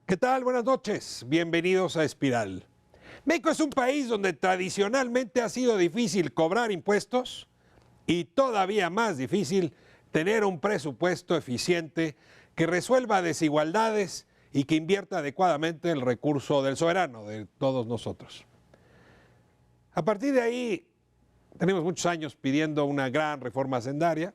¿Qué tal? Buenas noches. Bienvenidos a Espiral. México es un país donde tradicionalmente ha sido difícil cobrar impuestos y todavía más difícil tener un presupuesto eficiente que resuelva desigualdades y que invierta adecuadamente el recurso del soberano, de todos nosotros. A partir de ahí, tenemos muchos años pidiendo una gran reforma hacendaria.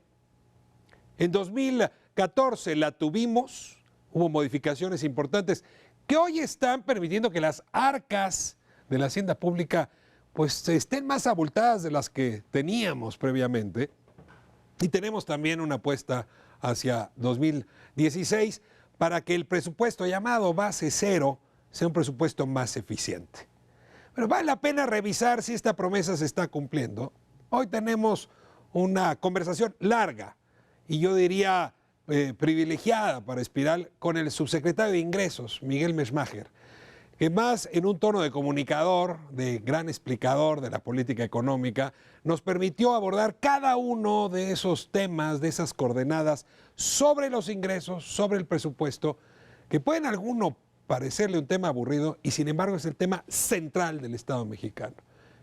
En 2014 la tuvimos. Hubo modificaciones importantes que hoy están permitiendo que las arcas de la hacienda pública pues estén más abultadas de las que teníamos previamente. Y tenemos también una apuesta hacia 2016 para que el presupuesto llamado base cero sea un presupuesto más eficiente. Pero vale la pena revisar si esta promesa se está cumpliendo. Hoy tenemos una conversación larga y yo diría privilegiada para Espiral con el subsecretario de Ingresos, Miguel Meshmacher, que más en un tono de comunicador, de gran explicador de la política económica, nos permitió abordar cada uno de esos temas, de esas coordenadas sobre los ingresos, sobre el presupuesto, que pueden a alguno parecerle un tema aburrido y sin embargo es el tema central del Estado mexicano.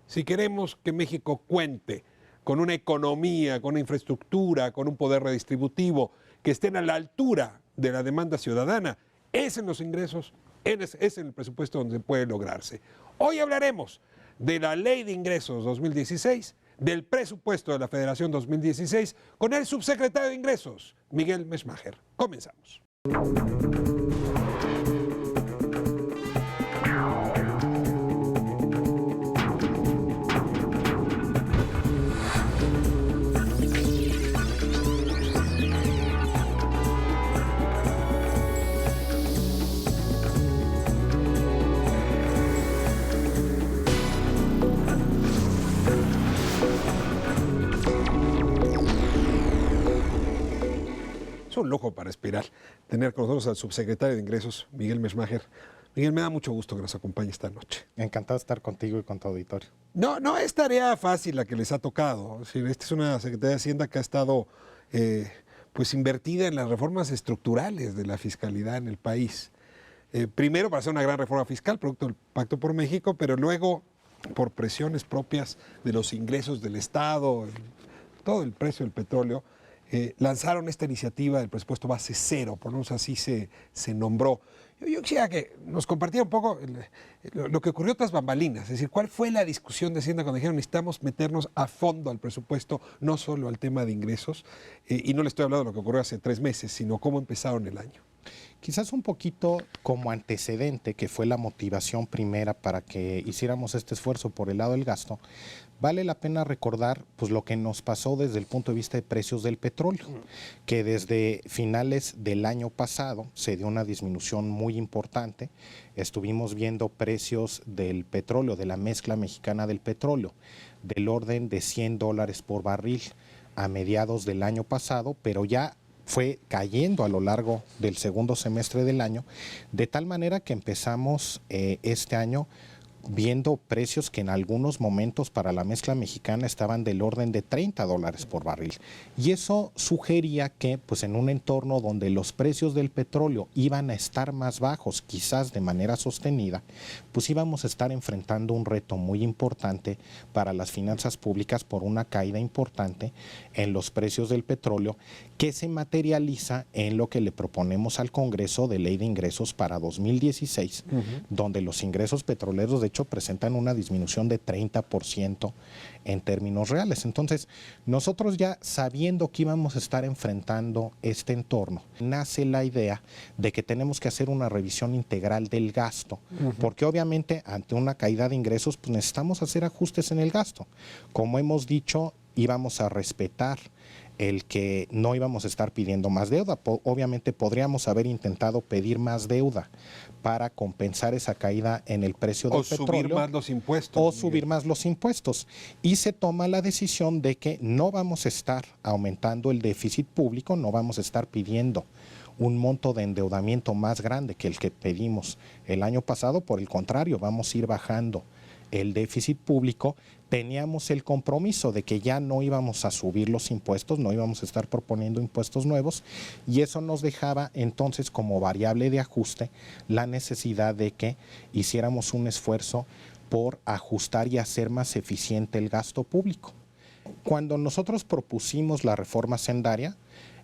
Si queremos que México cuente con una economía, con una infraestructura, con un poder redistributivo, que estén a la altura de la demanda ciudadana, es en los ingresos, es en el presupuesto donde puede lograrse. Hoy hablaremos de la Ley de Ingresos 2016, del presupuesto de la Federación 2016, con el subsecretario de Ingresos, Miguel Meshmacher. Comenzamos. Es un lujo para Espiral tener con nosotros al subsecretario de Ingresos, Miguel Meshmacher. Miguel, me da mucho gusto que nos acompañe esta noche. Encantado de estar contigo y con tu auditorio. No es tarea fácil la que les ha tocado. Es decir, esta es una Secretaría de Hacienda que ha estado pues invertida en las reformas estructurales de la fiscalidad en el país. Primero para hacer una gran reforma fiscal, producto del Pacto por México, pero luego por presiones propias de los ingresos del Estado, todo el precio del petróleo, lanzaron esta iniciativa del presupuesto base cero, por lo menos así se nombró. Yo quisiera que nos compartiera un poco lo que ocurrió tras bambalinas, es decir, cuál fue la discusión de Hacienda cuando dijeron necesitamos meternos a fondo al presupuesto, no solo al tema de ingresos, y no le estoy hablando de lo que ocurrió hace 3 meses, sino cómo empezaron el año. Quizás un poquito como antecedente, que fue la motivación primera para que hiciéramos este esfuerzo por el lado del gasto, vale la pena recordar pues, lo que nos pasó desde el punto de vista de precios del petróleo, que desde finales del año pasado se dio una disminución muy importante. Estuvimos viendo precios del petróleo, de la mezcla mexicana del petróleo, del orden de $100 por barril a mediados del año pasado, pero ya fue cayendo a lo largo del segundo semestre del año, de tal manera que empezamos este año viendo precios que en algunos momentos para la mezcla mexicana estaban del orden de $30 por barril. Y eso sugería que pues en un entorno donde los precios del petróleo iban a estar más bajos, quizás de manera sostenida, pues íbamos a estar enfrentando un reto muy importante para las finanzas públicas por una caída importante en los precios del petróleo que se materializa en lo que le proponemos al Congreso de Ley de Ingresos para 2016, donde los ingresos petroleros de hecho presentan una disminución de 30% en términos reales. Entonces, nosotros ya sabiendo que íbamos a estar enfrentando este entorno, nace la idea de que tenemos que hacer una revisión integral del gasto, porque obviamente ante una caída de ingresos pues necesitamos hacer ajustes en el gasto. Como hemos dicho, íbamos a respetar el que no íbamos a estar pidiendo más deuda. Obviamente podríamos haber intentado pedir más deuda para compensar esa caída en el precio del petróleo. O subir más los impuestos. O subir más los impuestos. Y se toma la decisión de que no vamos a estar aumentando el déficit público, no vamos a estar pidiendo un monto de endeudamiento más grande que el que pedimos el año pasado. Por el contrario, vamos a ir bajando el déficit público, teníamos el compromiso de que ya no íbamos a subir los impuestos, no íbamos a estar proponiendo impuestos nuevos, y eso nos dejaba entonces como variable de ajuste la necesidad de que hiciéramos un esfuerzo por ajustar y hacer más eficiente el gasto público. Cuando nosotros propusimos la reforma hacendaria,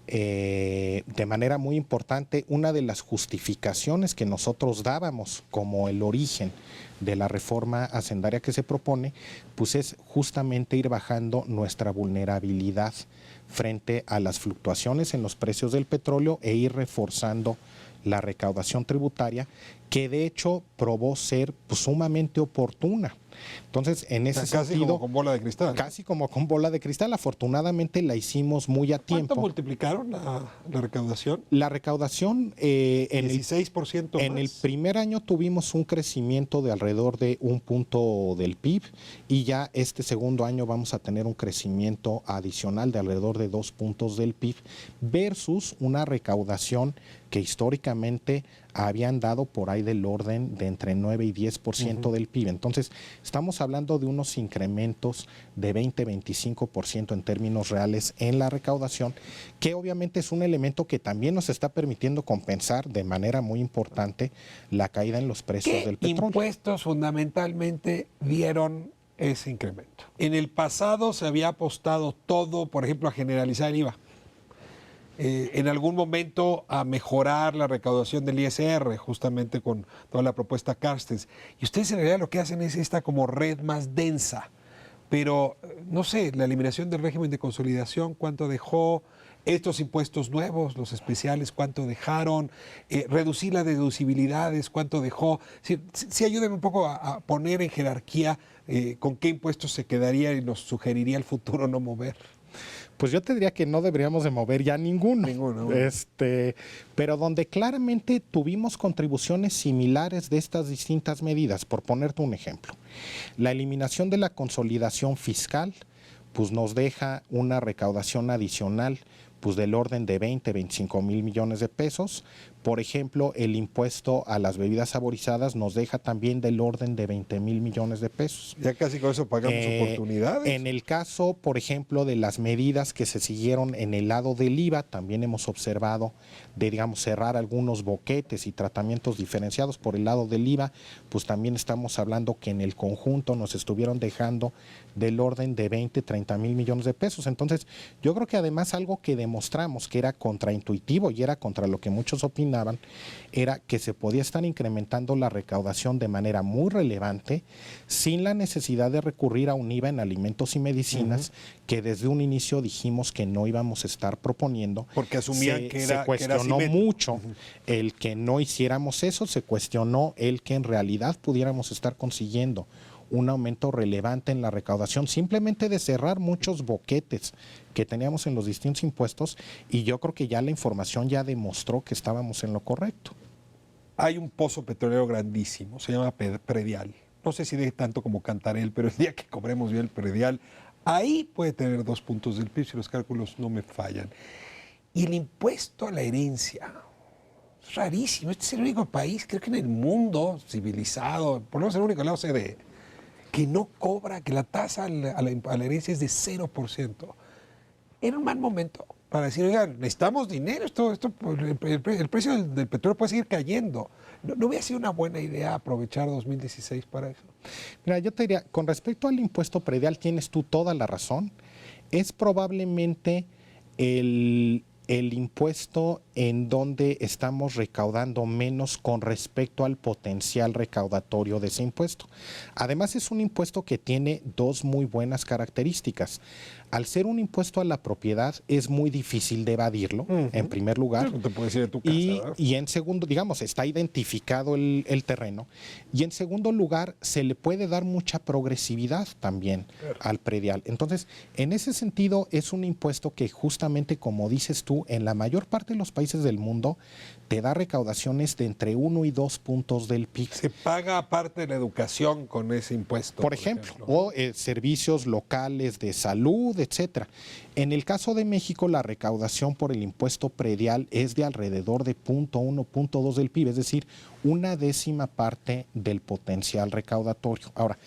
de manera muy importante, una de las justificaciones que nosotros dábamos como el origen de la reforma hacendaria que se propone, pues es justamente ir bajando nuestra vulnerabilidad frente a las fluctuaciones en los precios del petróleo e ir reforzando la recaudación tributaria, que de hecho probó ser pues, sumamente oportuna. Entonces, en ese casi sentido, como con bola de cristal. Casi como con bola de cristal. Afortunadamente la hicimos muy a tiempo. ¿Cuánto multiplicaron la recaudación? La recaudación en 16% en más. el primer año tuvimos un crecimiento de alrededor de 1 punto del PIB, y ya este segundo año vamos a tener un crecimiento adicional de alrededor de 2 puntos del PIB versus una recaudación que históricamente habían dado por ahí del orden de entre 9 y 10% del PIB. Entonces, estamos hablando de unos incrementos de 20-25% en términos reales en la recaudación, que obviamente es un elemento que también nos está permitiendo compensar de manera muy importante la caída en los precios del petróleo. Impuestos fundamentalmente dieron ese incremento. En el pasado se había apostado todo, por ejemplo, a generalizar el IVA. En algún momento a mejorar la recaudación del ISR, justamente con toda la propuesta Carstens. Y ustedes en realidad lo que hacen es esta como red más densa. Pero, no sé, la eliminación del régimen de consolidación, ¿cuánto dejó? Estos impuestos nuevos, los especiales, ¿cuánto dejaron? Reducir las deducibilidades, ¿cuánto dejó? Sí, ayúdenme un poco a poner en jerarquía con qué impuestos se quedaría y nos sugeriría el futuro no mover. Pues yo te diría que no deberíamos de mover ya ninguno. Bueno. Pero donde claramente tuvimos contribuciones similares de estas distintas medidas, por ponerte un ejemplo. La eliminación de la consolidación fiscal, pues nos deja una recaudación adicional pues del orden de 20-25 mil millones de pesos. Por ejemplo, el impuesto a las bebidas saborizadas nos deja también del orden de 20 mil millones de pesos. Ya casi con eso pagamos oportunidades. En el caso, por ejemplo, de las medidas que se siguieron en el lado del IVA, también hemos observado de, digamos, cerrar algunos boquetes y tratamientos diferenciados por el lado del IVA, pues también estamos hablando que en el conjunto nos estuvieron dejando del orden de 20-30 mil millones de pesos. Entonces, yo creo que además algo que demostramos que era contraintuitivo y era contra lo que muchos opinaban, era que se podía estar incrementando la recaudación de manera muy relevante sin la necesidad de recurrir a un IVA en alimentos y medicinas, que desde un inicio dijimos que no íbamos a estar proponiendo. Porque asumían que era se cuestionó mucho el que no hiciéramos eso, se cuestionó el que en realidad pudiéramos estar consiguiendo un aumento relevante en la recaudación, simplemente de cerrar muchos boquetes que teníamos en los distintos impuestos, y yo creo que ya la información ya demostró que estábamos en lo correcto. Hay un pozo petrolero grandísimo, se llama predial. No sé si de tanto como Cantarell, pero el día que cobremos bien el predial, ahí puede tener 2 puntos del PIB si los cálculos no me fallan. Y el impuesto a la herencia, es rarísimo. Este es el único país, creo que en el mundo civilizado, por lo menos el único de la OCDE, que no cobra, que la tasa a la herencia es de 0%. Era un mal momento para decir, oigan, necesitamos dinero, el precio del petróleo puede seguir cayendo. ¿No hubiera sido una buena idea aprovechar 2016 para eso? Mira, yo te diría, con respecto al impuesto predial, tienes tú toda la razón. Es probablemente el impuesto en donde estamos recaudando menos con respecto al potencial recaudatorio de ese impuesto. Además, es un impuesto que tiene 2 muy buenas características. Al ser un impuesto a la propiedad, es muy difícil de evadirlo, en primer lugar. No te puedes ir de tu casa, y en segundo, digamos, está identificado el terreno. Y en segundo lugar, se le puede dar mucha progresividad también al predial. Entonces, en ese sentido, es un impuesto que justamente, como dices tú, en la mayor parte de los países del mundo te da recaudaciones de entre 1 y 2 puntos del PIB. Se paga aparte de la educación con ese impuesto. Por ejemplo, o servicios locales de salud, etcétera. En el caso de México, la recaudación por el impuesto predial es de alrededor de 0.1, 0.2 del PIB, es decir, 1/10 parte del potencial recaudatorio. Ahora,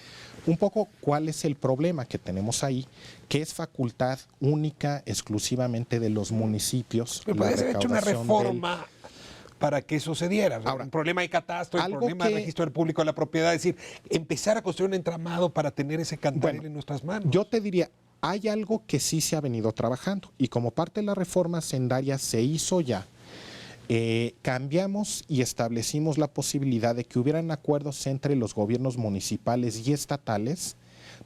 un poco cuál es el problema que tenemos ahí, que es facultad única exclusivamente de los municipios. Pero puede haber hecho una reforma para que eso se diera. Ahora, un problema de catastro, un problema de registro del público de la propiedad, es decir, empezar a construir un entramado para tener ese cantarel en nuestras manos. Yo te diría, hay algo que sí se ha venido trabajando y como parte de la reforma hacendaria se hizo ya. Cambiamos y establecimos la posibilidad de que hubieran acuerdos entre los gobiernos municipales y estatales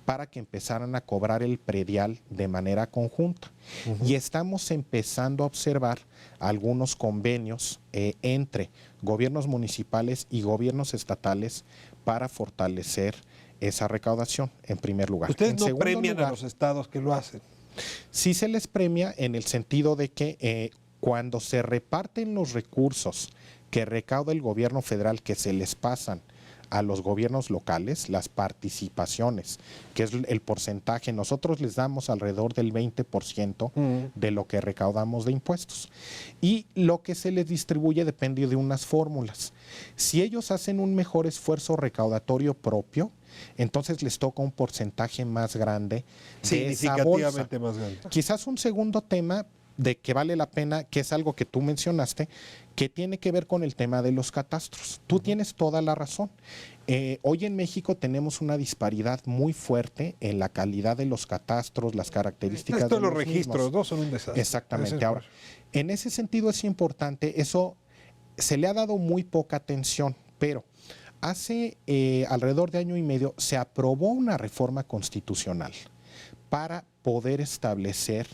para que empezaran a cobrar el predial de manera conjunta. Y estamos empezando a observar algunos convenios entre gobiernos municipales y gobiernos estatales para fortalecer esa recaudación, en primer lugar. ¿Ustedes no premian a los estados que lo hacen? Sí se les premia en el sentido de que cuando se reparten los recursos que recauda el gobierno federal, que se les pasan a los gobiernos locales, las participaciones, que es el porcentaje, nosotros les damos alrededor del 20% de lo que recaudamos de impuestos. Y lo que se les distribuye depende de unas fórmulas. Si ellos hacen un mejor esfuerzo recaudatorio propio, entonces les toca un porcentaje más grande de esa bolsa. Más grande. Quizás un segundo tema de que vale la pena, que es algo que tú mencionaste, que tiene que ver con el tema de los catastros. Tú tienes toda la razón. Hoy en México tenemos una disparidad muy fuerte en la calidad de los catastros, las características Esto de los registros, mismos. ¿no? Son un desastre. Exactamente. Ahora, en ese sentido es importante, eso se le ha dado muy poca atención, pero hace alrededor de año y medio se aprobó una reforma constitucional para poder establecer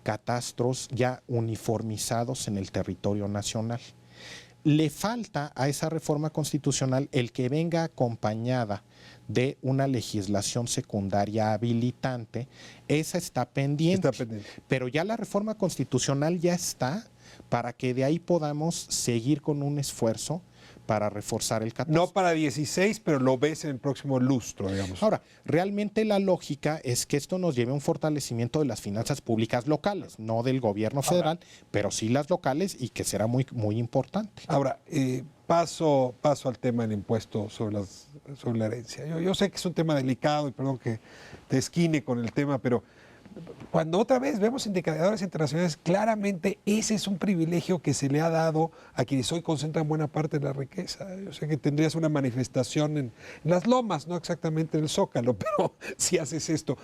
catastros ya uniformizados en el territorio nacional. Le falta a esa reforma constitucional el que venga acompañada de una legislación secundaria habilitante. Esa está pendiente, pero ya la reforma constitucional ya está para que de ahí podamos seguir con un esfuerzo para reforzar el catastro. No para 16, pero lo ves en el próximo lustro, digamos. Ahora, realmente la lógica es que esto nos lleve a un fortalecimiento de las finanzas públicas locales, no del gobierno federal, pero sí las locales y que será muy, muy importante. Ahora, paso al tema del impuesto sobre la herencia. Yo sé que es un tema delicado y perdón que te esquine con el tema, pero cuando otra vez vemos indicadores internacionales, claramente ese es un privilegio que se le ha dado a quienes hoy concentran buena parte de la riqueza. Yo sé que tendrías una manifestación en las lomas, no exactamente en el Zócalo, pero si haces esto,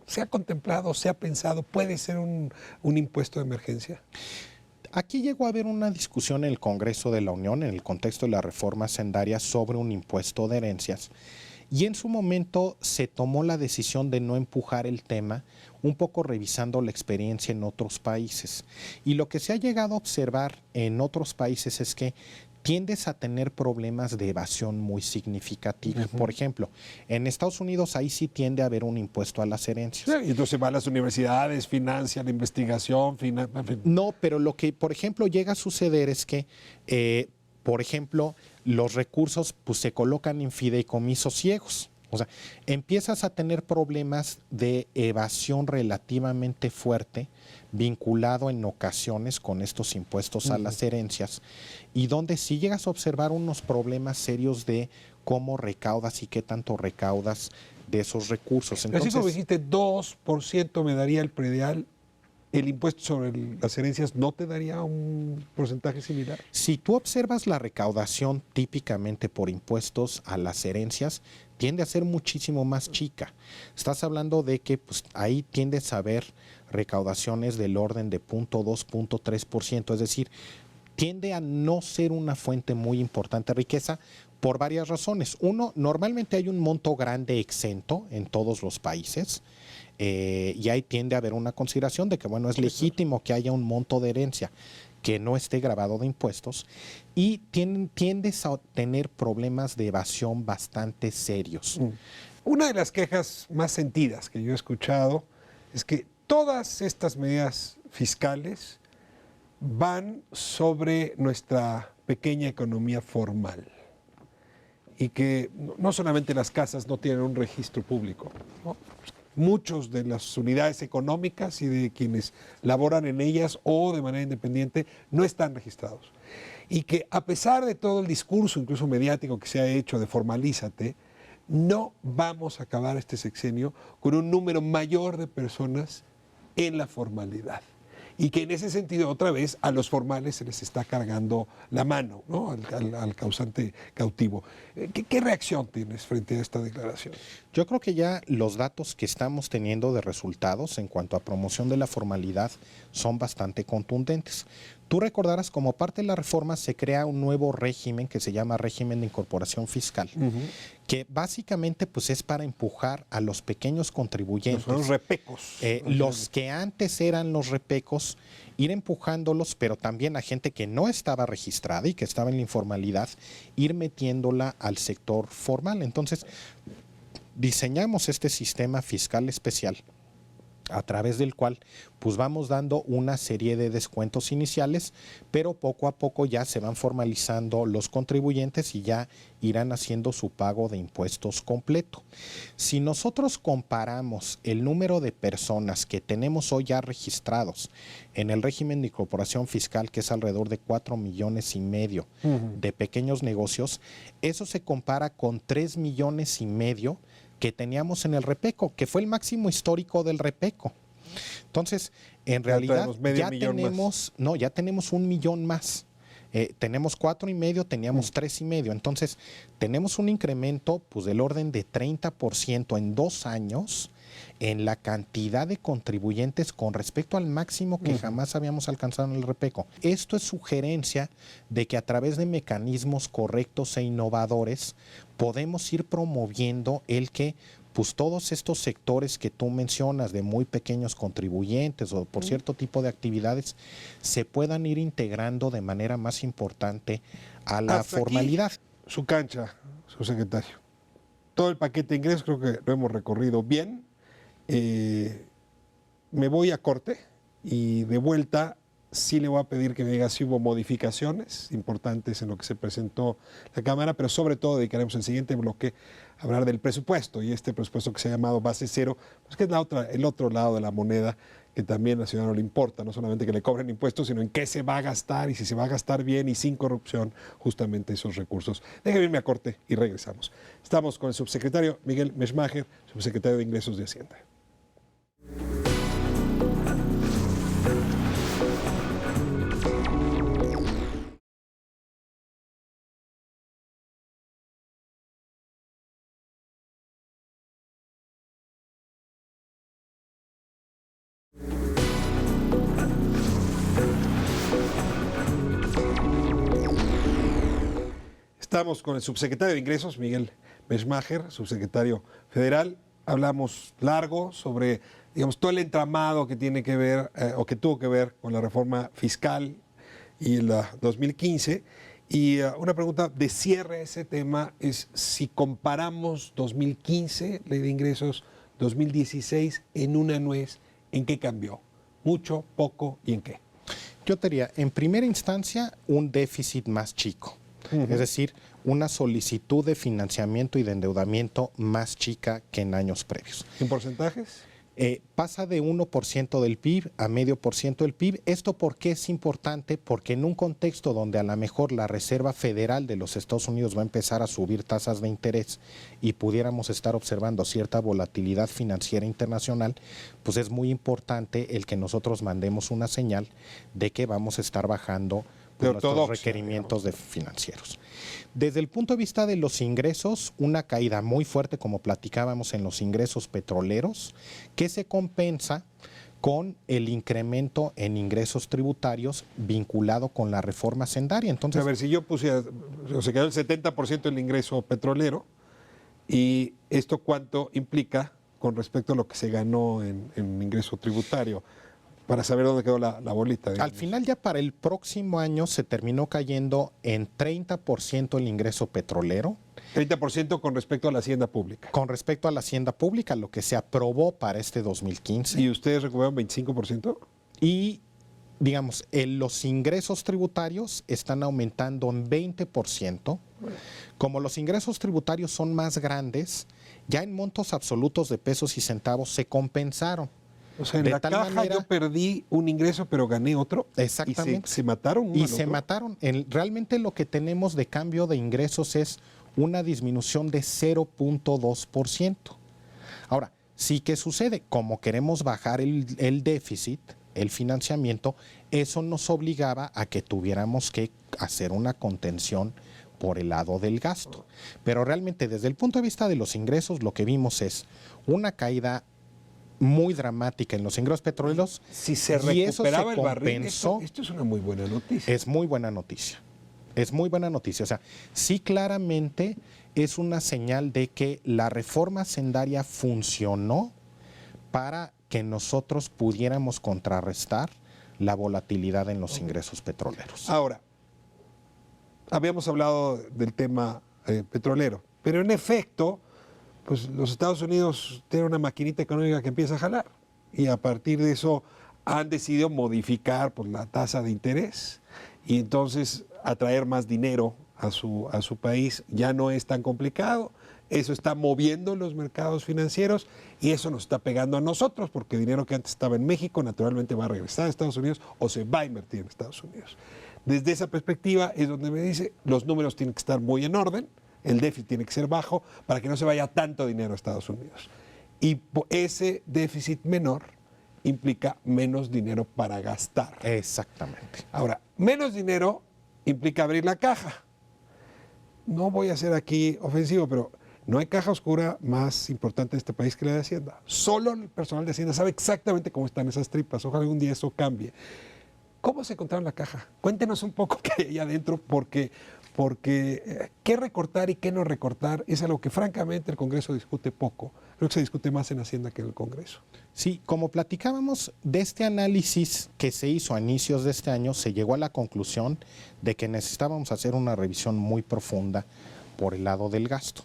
se ha contemplado, se ha pensado, puede ser un impuesto de emergencia. Aquí llegó a haber una discusión en el Congreso de la Unión, en el contexto de la reforma hacendaria, sobre un impuesto de herencias. Y en su momento se tomó la decisión de no empujar el tema, un poco revisando la experiencia en otros países. Y lo que se ha llegado a observar en otros países es que tiendes a tener problemas de evasión muy significativos. Por ejemplo, en Estados Unidos ahí sí tiende a haber un impuesto a las herencias. Sí, y entonces van las universidades, financian la investigación, No, pero lo que, por ejemplo, llega a suceder es que, por ejemplo, los recursos pues, se colocan en fideicomisos ciegos. O sea, empiezas a tener problemas de evasión relativamente fuerte, vinculado en ocasiones con estos impuestos a las herencias, y donde sí llegas a observar unos problemas serios de cómo recaudas y qué tanto recaudas de esos recursos. Entonces, así como dijiste, 2% me daría el predial. ¿El impuesto sobre las herencias no te daría un porcentaje similar? Si tú observas la recaudación típicamente por impuestos a las herencias, tiende a ser muchísimo más chica. Estás hablando de que pues, ahí tiendes a ver recaudaciones del orden de 0.2, 0.3%, es decir, tiende a no ser una fuente muy importante de riqueza por varias razones. Uno, normalmente hay un monto grande exento en todos los países. Y ahí tiende a haber una consideración de que, bueno, es legítimo que haya un monto de herencia que no esté grabado de impuestos y tiendes a tener problemas de evasión bastante serios. Una de las quejas más sentidas que yo he escuchado es que todas estas medidas fiscales van sobre nuestra pequeña economía formal y que no solamente las casas no tienen un registro público, ¿no? Muchos de las unidades económicas y de quienes laboran en ellas o de manera independiente no están registrados. Y que a pesar de todo el discurso, incluso mediático, que se ha hecho de formalízate, no vamos a acabar este sexenio con un número mayor de personas en la formalidad. Y que en ese sentido, otra vez, a los formales se les está cargando la mano, ¿no? al causante cautivo. ¿Qué reacción tienes frente a esta declaración? Yo creo que ya los datos que estamos teniendo de resultados en cuanto a promoción de la formalidad son bastante contundentes. Tú recordarás, como parte de la reforma se crea un nuevo régimen que se llama régimen de incorporación fiscal, que básicamente pues es para empujar a los pequeños contribuyentes. Son los repecos. Los que antes eran los repecos, ir empujándolos, pero también a gente que no estaba registrada y que estaba en la informalidad, ir metiéndola al sector formal. Entonces, diseñamos este sistema fiscal especial a través del cual pues vamos dando una serie de descuentos iniciales, pero poco a poco ya se van formalizando los contribuyentes y ya irán haciendo su pago de impuestos completo. Si nosotros comparamos el número de personas que tenemos hoy ya registrados en el régimen de incorporación fiscal, que es alrededor de 4,5 millones de pequeños negocios, eso se compara con 3,5 millones que teníamos en el Repeco, que fue el máximo histórico del Repeco. Entonces, en realidad ya tenemos 1 millón más. Tenemos 4,5, teníamos 3,5. Entonces, tenemos un incremento pues, del orden de 30% en 2 años en la cantidad de contribuyentes con respecto al máximo que jamás habíamos alcanzado en el Repeco. Esto es sugerencia de que a través de mecanismos correctos e innovadores podemos ir promoviendo el que pues todos estos sectores que tú mencionas de muy pequeños contribuyentes o por cierto tipo de actividades se puedan ir integrando de manera más importante a la Hasta formalidad. Aquí, su cancha, su secretario. Todo el paquete de ingresos creo que lo hemos recorrido bien. Me voy a corte y de vuelta sí le voy a pedir que me diga si hubo modificaciones importantes en lo que se presentó la Cámara, pero sobre todo dedicaremos el siguiente bloque a hablar del presupuesto y este presupuesto que se ha llamado base cero, pues que es el otro lado de la moneda que también a la ciudadana le importa, no solamente que le cobren impuestos, sino en qué se va a gastar y si se va a gastar bien y sin corrupción justamente esos recursos. Déjeme irme a corte y regresamos. Estamos con el subsecretario Miguel Meshmacher, subsecretario de Ingresos de Hacienda. Estamos con el subsecretario de Ingresos, Miguel Meshmacher, subsecretario federal. Hablamos largo sobre, digamos, todo el entramado que tiene que ver o que tuvo que ver con la reforma fiscal y la 2015. Y una pregunta de cierre a ese tema es si comparamos 2015, ley de ingresos, 2016 en una nuez, ¿en qué cambió? ¿Mucho, poco y en qué? Yo te diría, en primera instancia, un déficit más chico. Es decir, una solicitud de financiamiento y de endeudamiento más chica que en años previos. ¿En porcentajes? Pasa de 1% del PIB a 0,5% del PIB. ¿Esto por qué es importante? Porque en un contexto donde a lo mejor la Reserva Federal de los Estados Unidos va a empezar a subir tasas de interés y pudiéramos estar observando cierta volatilidad financiera internacional, pues es muy importante el que nosotros mandemos una señal de que vamos a estar bajando nuestros requerimientos financieros. Desde el punto de vista de los ingresos, una caída muy fuerte, como platicábamos en los ingresos petroleros, que se compensa con el incremento en ingresos tributarios vinculado con la reforma hacendaria. Entonces, a ver, si yo pusiera, se quedó el 70% del ingreso petrolero, ¿y esto cuánto implica con respecto a lo que se ganó en ingreso tributario? Para saber dónde quedó la bolita. Digamos. Al final ya para el próximo año se terminó cayendo en 30% el ingreso petrolero. 30% con respecto a la hacienda pública. Con respecto a la hacienda pública, lo que se aprobó para este 2015. ¿Y ustedes recuperaron 25%? Y digamos, los ingresos tributarios están aumentando en 20%. Como los ingresos tributarios son más grandes, ya en montos absolutos de pesos y centavos se compensaron. O sea, en De la tal caja manera- yo perdí un ingreso, pero gané otro. Exactamente. Y se mataron uno Y al se otro. mataron. Realmente lo que tenemos de cambio de ingresos es una disminución de 0.2%. Ahora, sí que sucede, como queremos bajar el déficit, el financiamiento, eso nos obligaba a que tuviéramos que hacer una contención por el lado del gasto. Pero realmente desde el punto de vista de los ingresos, lo que vimos es una caída muy dramática en los ingresos petroleros. Si se y eso recuperaba se el barril, compensó. esto es una muy buena noticia. Es muy buena noticia. Es muy buena noticia. O sea, sí claramente es una señal de que la reforma hacendaria funcionó para que nosotros pudiéramos contrarrestar la volatilidad en los ingresos petroleros. Ahora, habíamos hablado del tema petrolero, pero en efecto, pues los Estados Unidos tienen una maquinita económica que empieza a jalar y a partir de eso han decidido modificar pues, la tasa de interés y entonces atraer más dinero a su país ya no es tan complicado. Eso está moviendo los mercados financieros y eso nos está pegando a nosotros porque dinero que antes estaba en México naturalmente va a regresar a Estados Unidos o se va a invertir en Estados Unidos. Desde esa perspectiva es donde me dice, los números tienen que estar muy en orden, el déficit tiene que ser bajo para que no se vaya tanto dinero a Estados Unidos. Y ese déficit menor implica menos dinero para gastar. Exactamente. Ahora, menos dinero implica abrir la caja. No voy a ser aquí ofensivo, pero no hay caja oscura más importante en este país que la de Hacienda. Solo el personal de Hacienda sabe exactamente cómo están esas tripas. Ojalá algún día eso cambie. ¿Cómo se encontraron la caja? Cuéntenos un poco qué hay ahí adentro, porque qué recortar y qué no recortar es algo que francamente el Congreso discute poco. Creo que se discute más en Hacienda que en el Congreso. Sí, como platicábamos de este análisis que se hizo a inicios de este año, se llegó a la conclusión de que necesitábamos hacer una revisión muy profunda por el lado del gasto.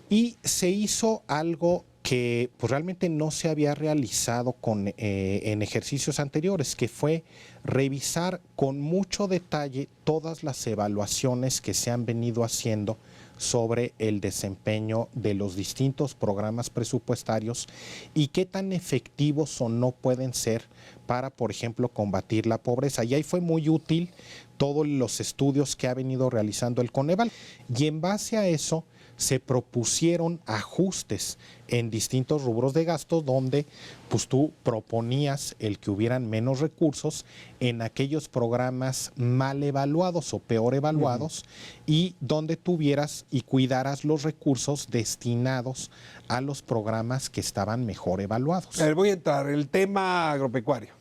Y se hizo algo que pues, realmente no se había realizado en ejercicios anteriores, que fue revisar con mucho detalle todas las evaluaciones que se han venido haciendo sobre el desempeño de los distintos programas presupuestarios y qué tan efectivos o no pueden ser para, por ejemplo, combatir la pobreza. Y ahí fue muy útil todos los estudios que ha venido realizando el Coneval. Y en base a eso se propusieron ajustes en distintos rubros de gasto donde pues tú proponías el que hubieran menos recursos en aquellos programas mal evaluados o peor evaluados y donde tuvieras y cuidaras los recursos destinados a los programas que estaban mejor evaluados. A ver, voy a entrar. El tema agropecuario.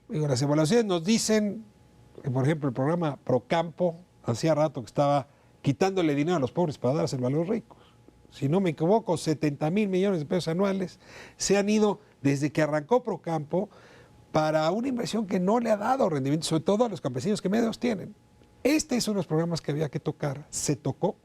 Las evaluaciones nos dicen que, por ejemplo, el programa Procampo hacía rato que estaba quitándole dinero a los pobres para dárselo a los ricos. Si no me equivoco, 70,000 millones de pesos anuales se han ido desde que arrancó Procampo para una inversión que no le ha dado rendimiento, sobre todo a los campesinos que medios tienen. Este es uno de los programas que había que tocar. ¿Se tocó?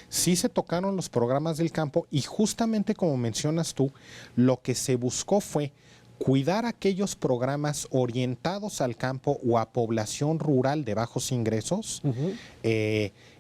Sí se tocaron los programas del campo y justamente como mencionas tú, lo que se buscó fue cuidar aquellos programas orientados al campo o a población rural de bajos ingresos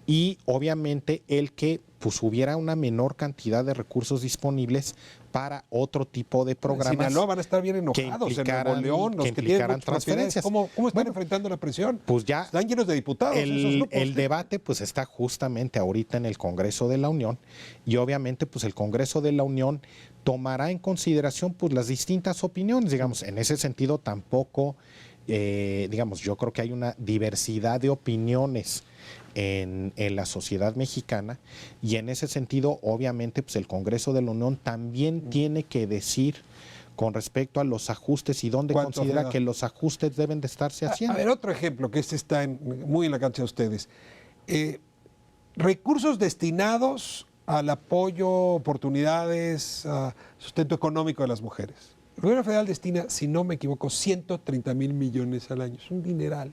y obviamente el que pues, hubiera una menor cantidad de recursos disponibles para otro tipo de programas. En Sinaloa van a estar bien enojados, en Nuevo León, los que tienen muchas transferencias. ¿Cómo están enfrentando la presión? Pues ya están llenos de diputados esos grupos. El debate pues está justamente ahorita en el Congreso de la Unión y obviamente pues el Congreso de la Unión tomará en consideración pues las distintas opiniones, digamos, en ese sentido tampoco, digamos, yo creo que hay una diversidad de opiniones en la sociedad mexicana y en ese sentido obviamente pues el Congreso de la Unión también tiene que decir con respecto a los ajustes y dónde considera que los ajustes deben de estarse haciendo. A ver, otro ejemplo, que este está muy en la cancha de ustedes. Recursos destinados al apoyo, oportunidades, sustento económico de las mujeres. El gobierno federal destina, si no me equivoco, 130,000 millones al año. Es un dineral.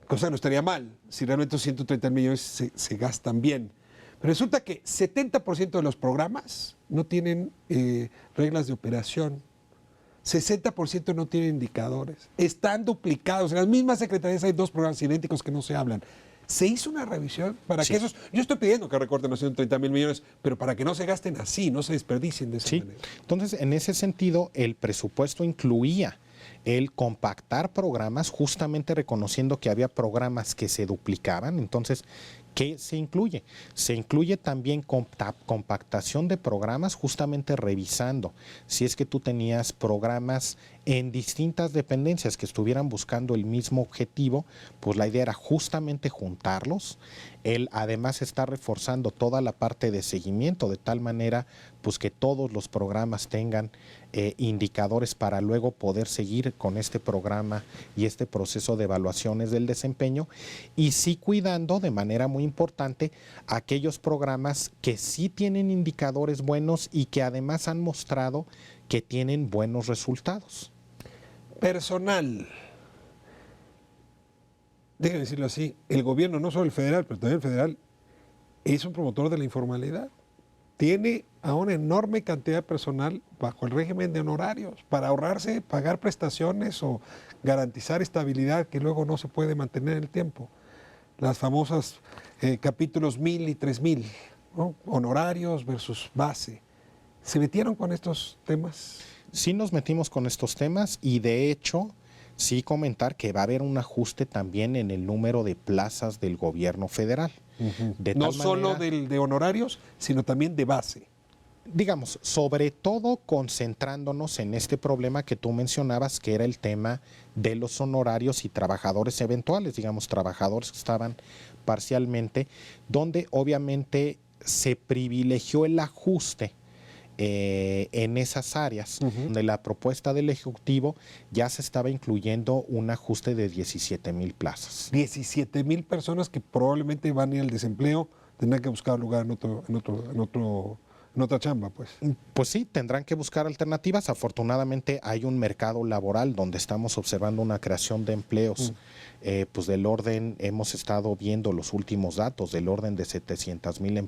Cosa que no estaría mal, si realmente esos 130 millones se gastan bien. Pero resulta que 70% de los programas no tienen reglas de operación. 60% no tienen indicadores. Están duplicados. En las mismas secretarías hay 2 programas idénticos que no se hablan. ¿Se hizo una revisión para que esos... Yo estoy pidiendo que recorten los 130 mil millones, pero para que no se gasten así, no se desperdicien de esa manera. Entonces, en ese sentido, el presupuesto incluía el compactar programas, justamente reconociendo que había programas que se duplicaban. Entonces, ¿qué se incluye? Se incluye también compactación de programas, justamente revisando si es que tú tenías programas en distintas dependencias que estuvieran buscando el mismo objetivo, pues la idea era justamente juntarlos. Él además está reforzando toda la parte de seguimiento de tal manera pues que todos los programas tengan indicadores para luego poder seguir con este programa y este proceso de evaluaciones del desempeño, y sí cuidando de manera muy importante aquellos programas que sí tienen indicadores buenos y que además han mostrado que tienen buenos resultados. Personal. Déjenme decirlo así, el gobierno, no solo el federal, pero también el federal, es un promotor de la informalidad. Tiene a una enorme cantidad de personal bajo el régimen de honorarios para ahorrarse, pagar prestaciones o garantizar estabilidad que luego no se puede mantener en el tiempo. Las famosas capítulos 1000 y 3000, ¿no? Honorarios versus base. ¿Se metieron con estos temas? Sí nos metimos con estos temas y de hecho sí comentar que va a haber un ajuste también en el número de plazas del gobierno federal. No solo de honorarios, sino también de base. Digamos, sobre todo concentrándonos en este problema que tú mencionabas, que era el tema de los honorarios y trabajadores eventuales, digamos, trabajadores que estaban parcialmente, donde obviamente se privilegió el ajuste en esas áreas, donde la propuesta del Ejecutivo ya se estaba incluyendo un ajuste de 17,000 plazas. 17,000 personas que probablemente van a ir al desempleo, tendrán que buscar lugar en otra chamba, pues. Pues sí, tendrán que buscar alternativas. Afortunadamente hay un mercado laboral donde estamos observando una creación de empleos, pues del orden, hemos estado viendo los últimos datos, del orden de 700,000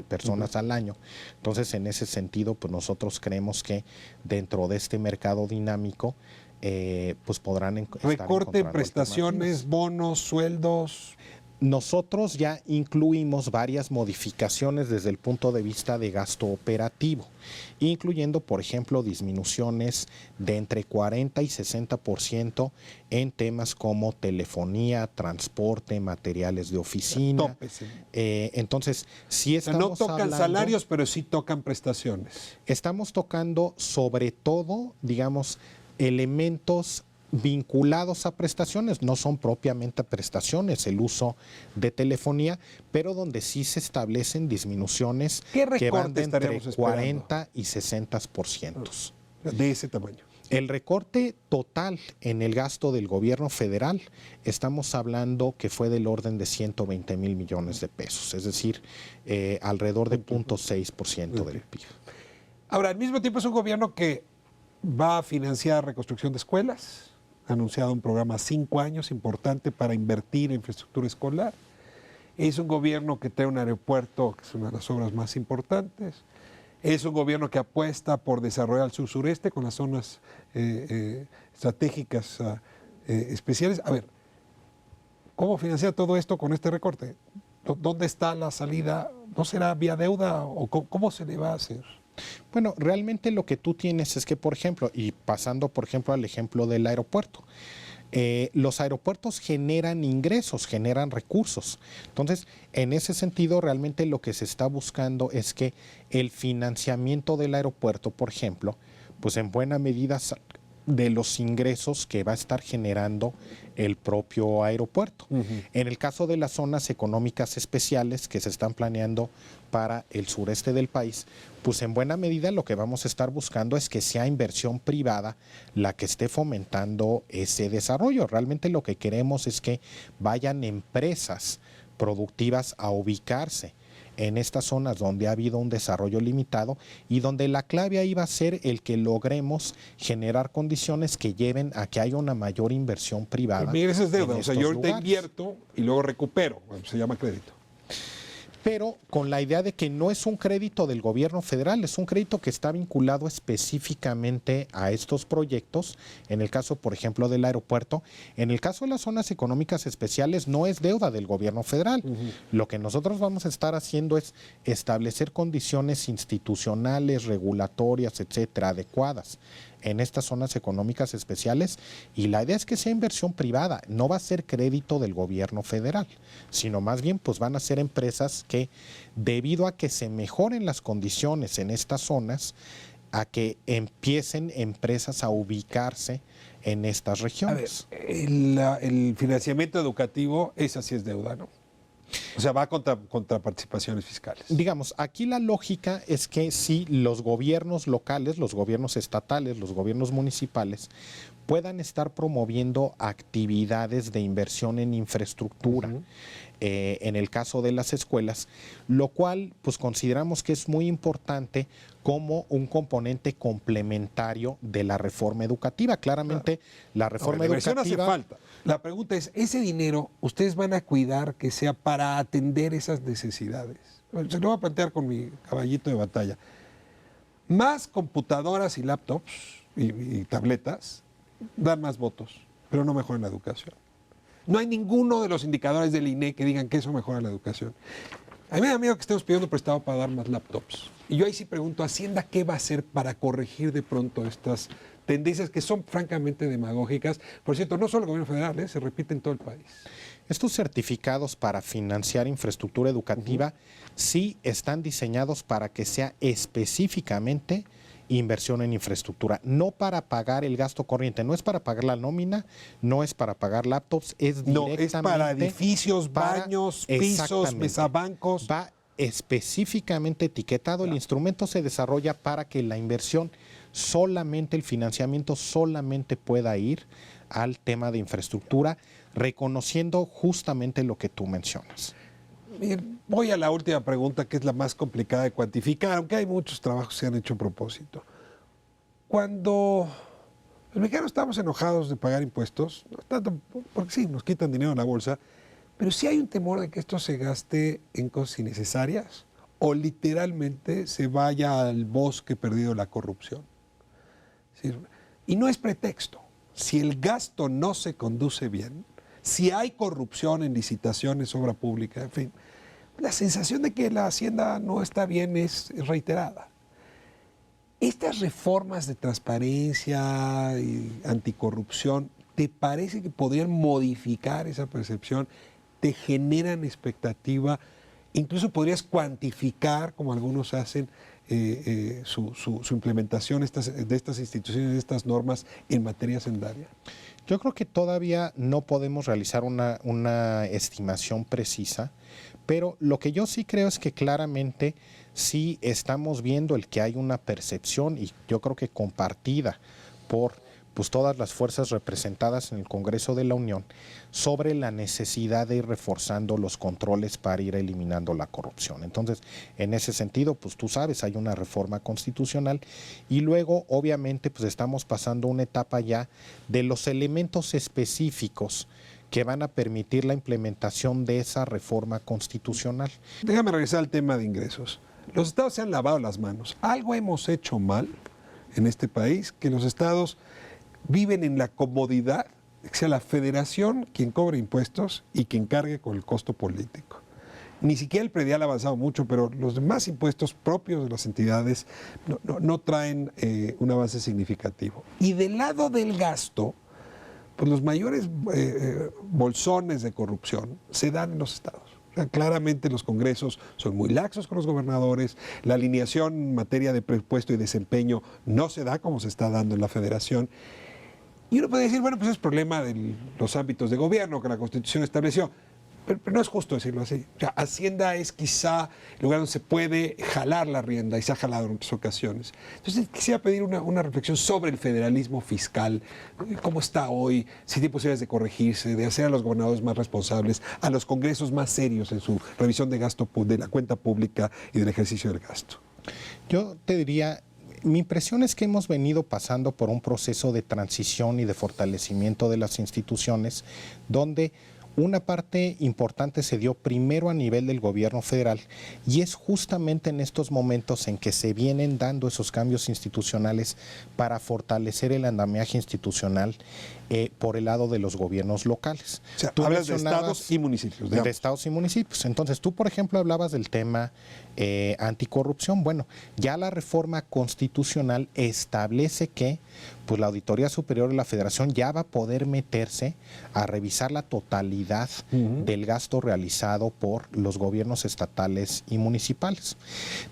personas al año. Entonces, en ese sentido, pues nosotros creemos que dentro de este mercado dinámico, pues podrán recorte, prestaciones, bonos, sueldos. Nosotros ya incluimos varias modificaciones desde el punto de vista de gasto operativo, incluyendo, por ejemplo, disminuciones de entre 40 y 60% en temas como telefonía, transporte, materiales de oficina. Entonces, sí estamos no tocan salarios, pero sí tocan prestaciones. Estamos tocando sobre todo, digamos, elementos vinculados a prestaciones, no son propiamente prestaciones, el uso de telefonía, pero donde sí se establecen disminuciones que van de entre 40 y 60%. De ese tamaño. El recorte total en el gasto del gobierno federal, estamos hablando que fue del orden de 120,000 millones de pesos, es decir, alrededor de 0.6% del PIB. Ahora, al mismo tiempo es un gobierno que va a financiar reconstrucción de escuelas, ha anunciado un programa a 5 años importante para invertir en infraestructura escolar. Es un gobierno que trae un aeropuerto, que es una de las obras más importantes. Es un gobierno que apuesta por desarrollar el sur-sureste con las zonas estratégicas especiales. A ver, ¿cómo financiar todo esto con este recorte? ¿Dónde está la salida? ¿No será vía deuda o cómo se le va a hacer? Bueno, realmente lo que tú tienes es que, por ejemplo, y pasando, por ejemplo, al ejemplo del aeropuerto, los aeropuertos generan ingresos, generan recursos. Entonces, en ese sentido, realmente lo que se está buscando es que el financiamiento del aeropuerto, por ejemplo, pues en buena medida de los ingresos que va a estar generando el propio aeropuerto. En el caso de las zonas económicas especiales que se están planeando para el sureste del país, pues en buena medida lo que vamos a estar buscando es que sea inversión privada la que esté fomentando ese desarrollo. Realmente lo que queremos es que vayan empresas productivas a ubicarse en estas zonas donde ha habido un desarrollo limitado y donde la clave ahí va a ser el que logremos generar condiciones que lleven a que haya una mayor inversión privada. Mira, esa es deuda, o sea, yo ahorita invierto y luego recupero, se llama crédito. pero con la idea de que no es un crédito del gobierno federal, es un crédito que está vinculado específicamente a estos proyectos, en el caso, por ejemplo, del aeropuerto. En el caso de las zonas económicas especiales no es deuda del gobierno federal. Lo que nosotros vamos a estar haciendo es establecer condiciones institucionales, regulatorias, etcétera, adecuadas en estas zonas económicas especiales, y la idea es que sea inversión privada, no va a ser crédito del gobierno federal, sino más bien pues van a ser empresas que, debido a que se mejoren las condiciones en estas zonas, a que empiecen empresas a ubicarse en estas regiones. A ver, el financiamiento educativo, esa sí es deuda, ¿no? O sea, va contra participaciones fiscales. Digamos, aquí la lógica es que si los gobiernos locales, los gobiernos estatales, los gobiernos municipales puedan estar promoviendo actividades de inversión en infraestructura, en el caso de las escuelas, lo cual pues consideramos que es muy importante como un componente complementario de la reforma educativa. Claramente, la reforma educativa hace falta. La pregunta es, ¿ese dinero ustedes van a cuidar que sea para atender esas necesidades? Se lo voy a plantear con mi caballito de batalla. Más computadoras y laptops y tabletas dan más votos, pero no mejoran la educación. No hay ninguno de los indicadores del INE que digan que eso mejora la educación. A mí me da miedo que estemos pidiendo prestado para dar más laptops. Y yo ahí sí pregunto, ¿Hacienda qué va a hacer para corregir de pronto estas tendencias que son francamente demagógicas? Por cierto, no solo el gobierno federal, se repite en todo el país. Estos certificados para financiar infraestructura educativa sí están diseñados para que sea específicamente inversión en infraestructura, no para pagar el gasto corriente, no es para pagar la nómina, no es para pagar laptops, es directamente es para edificios, baños, pisos, mesabancos. Va específicamente etiquetado, el instrumento se desarrolla para que la inversión solamente, el financiamiento solamente pueda ir al tema de infraestructura, reconociendo justamente lo que tú mencionas. Bien, voy a la última pregunta, que es la más complicada de cuantificar, aunque hay muchos trabajos que se han hecho a propósito. Cuando los mexicanos estamos enojados de pagar impuestos, no tanto porque sí, nos quitan dinero en la bolsa, pero sí hay un temor de que esto se gaste en cosas innecesarias o literalmente se vaya al bosque perdido de la corrupción. Y no es pretexto. Si el gasto no se conduce bien, si hay corrupción en licitaciones, obra pública, en fin, la sensación de que la Hacienda no está bien es reiterada. Estas reformas de transparencia y anticorrupción, ¿te parece que podrían modificar esa percepción? ¿Te generan expectativa? Incluso podrías cuantificar, como algunos hacen, su implementación de estas instituciones, de estas normas en materia hacendaria. Yo creo que todavía no podemos realizar una estimación precisa, pero lo que yo sí creo es que claramente sí estamos viendo el que hay una percepción, y yo creo que compartida por pues todas las fuerzas representadas en el Congreso de la Unión, sobre la necesidad de ir reforzando los controles para ir eliminando la corrupción. Entonces, en ese sentido, pues tú sabes, hay una reforma constitucional y luego, obviamente, pues estamos pasando una etapa ya de los elementos específicos que van a permitir la implementación de esa reforma constitucional. Déjame regresar al tema de ingresos. Los estados se han lavado las manos. Algo hemos hecho mal en este país, que los estados viven en la comodidad de que sea la federación quien cobre impuestos y quien cargue con el costo político. Ni siquiera el predial ha avanzado mucho, pero los demás impuestos propios de las entidades no traen un avance significativo. Y del lado del gasto, pues los mayores bolsones de corrupción se dan en los estados. O sea, claramente los congresos son muy laxos con los gobernadores, la alineación en materia de presupuesto y desempeño no se da como se está dando en la federación. Y uno puede decir, bueno, pues es problema de los ámbitos de gobierno que la Constitución estableció. Pero no es justo decirlo así. O sea, Hacienda es quizá el lugar donde se puede jalar la rienda y se ha jalado en otras ocasiones. Entonces quisiera pedir una reflexión sobre el federalismo fiscal, cómo está hoy, si tiene posibilidades de corregirse, de hacer a los gobernadores más responsables, a los congresos más serios en su revisión de gasto, de la cuenta pública y del ejercicio del gasto. Yo te diría, mi impresión es que hemos venido pasando por un proceso de transición y de fortalecimiento de las instituciones donde Una parte importante se dio primero a nivel del gobierno federal y es justamente en estos momentos en que se vienen dando esos cambios institucionales para fortalecer el andamiaje institucional por el lado de los gobiernos locales. O sea, hablas de estados y municipios. De estados y municipios. Entonces, tú, por ejemplo, hablabas del tema anticorrupción. Bueno, ya la reforma constitucional establece que pues, la Auditoría Superior de la Federación ya va a poder meterse a revisar la totalidad del gasto realizado por los gobiernos estatales y municipales.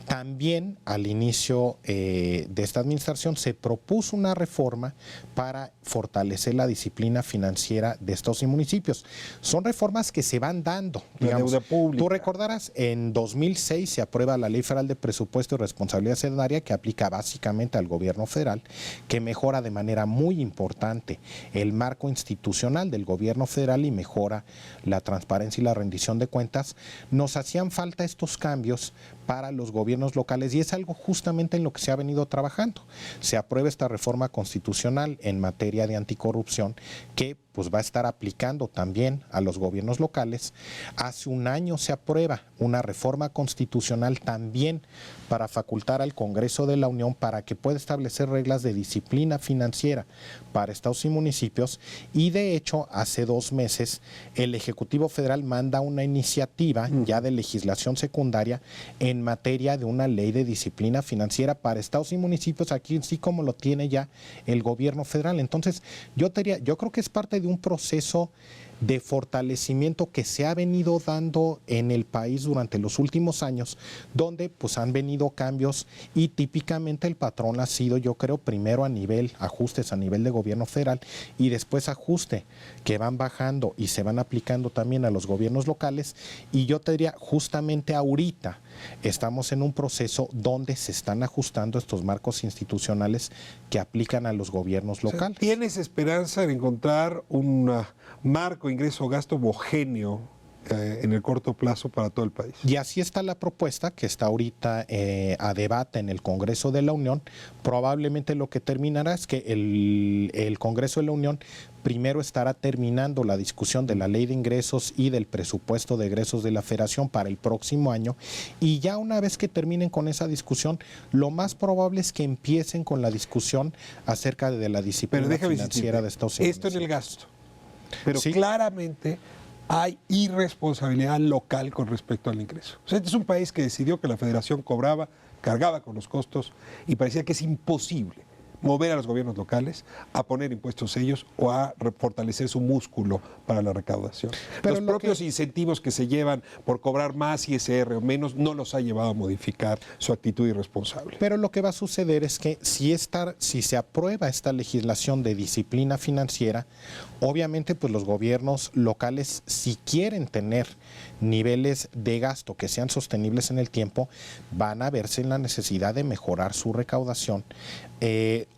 También, al inicio de esta administración, se propuso una reforma para fortalecer la disciplina financiera de estados y municipios. Son reformas que se van dando. Digamos, la deuda pública. Tú recordarás, en 2006 se aprueba la Ley Federal de Presupuesto y Responsabilidad Hacendaria, que aplica básicamente al gobierno federal, que mejora de manera muy importante el marco institucional del gobierno federal y mejora la transparencia y la rendición de cuentas. Nos hacían falta estos cambios para los gobiernos locales y es algo justamente en lo que se ha venido trabajando. Se aprueba esta reforma constitucional en materia de anticorrupción que pues va a estar aplicando también a los gobiernos locales. Hace un año se aprueba una reforma constitucional también para facultar al Congreso de la Unión para que pueda establecer reglas de disciplina financiera para estados y municipios y de hecho hace 2 meses el Ejecutivo Federal manda una iniciativa ya de legislación secundaria en materia de una ley de disciplina financiera para estados y municipios, aquí sí como lo tiene ya el gobierno federal. Entonces yo creo que es parte de un proceso de fortalecimiento que se ha venido dando en el país durante los últimos años, donde pues han venido cambios y típicamente el patrón ha sido, yo creo, primero a nivel ajustes a nivel de gobierno federal y después ajuste que van bajando y se van aplicando también a los gobiernos locales y yo te diría justamente ahorita estamos en un proceso donde se están ajustando estos marcos institucionales que aplican a los gobiernos locales. ¿Tienes esperanza en encontrar un marco ingreso-gasto homogéneo en el corto plazo para todo el país? Y así está la propuesta que está ahorita a debate en el Congreso de la Unión. Probablemente lo que terminará es que el Congreso de la Unión primero estará terminando la discusión de la ley de ingresos y del presupuesto de egresos de la Federación para el próximo año y ya una vez que terminen con esa discusión, lo más probable es que empiecen con la discusión acerca de la disciplina financiera de Estados Unidos. Esto en el gasto, pero sí, claramente hay irresponsabilidad local con respecto al ingreso. O sea, este es un país que decidió que la Federación cargaba con los costos y parecía que es imposible mover a los gobiernos locales a poner impuestos ellos o a fortalecer su músculo para la recaudación. Pero los propios incentivos que se llevan por cobrar más ISR o menos no los ha llevado a modificar su actitud irresponsable. Pero lo que va a suceder es que si se aprueba esta legislación de disciplina financiera, obviamente pues los gobiernos locales, si quieren tener niveles de gasto que sean sostenibles en el tiempo, van a verse en la necesidad de mejorar su recaudación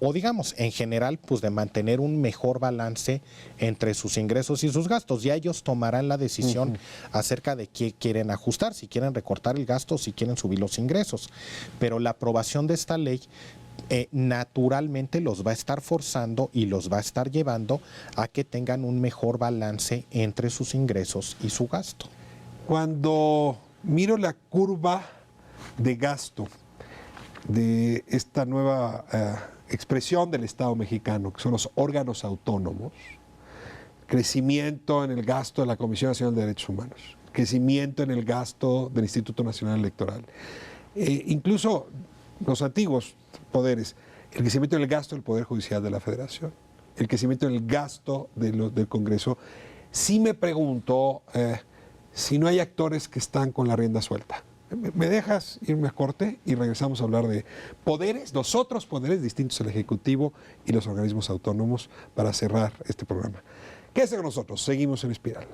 o digamos, en general, pues de mantener un mejor balance entre sus ingresos y sus gastos. Ya ellos tomarán la decisión acerca de qué quieren ajustar, si quieren recortar el gasto o si quieren subir los ingresos. Pero la aprobación de esta ley naturalmente los va a estar forzando y los va a estar llevando a que tengan un mejor balance entre sus ingresos y su gasto. Cuando miro la curva de gasto de esta nueva expresión del Estado mexicano, que son los órganos autónomos, crecimiento en el gasto de la Comisión Nacional de Derechos Humanos, crecimiento en el gasto del Instituto Nacional Electoral, incluso los antiguos poderes, el crecimiento en el gasto del Poder Judicial de la Federación, el crecimiento en el gasto del Congreso, sí me pregunto si no hay actores que están con la rienda suelta. ¿Me dejas irme a corte y regresamos a hablar de poderes, los otros poderes distintos al Ejecutivo y los organismos autónomos para cerrar este programa? Quédese con nosotros, seguimos en Espiral.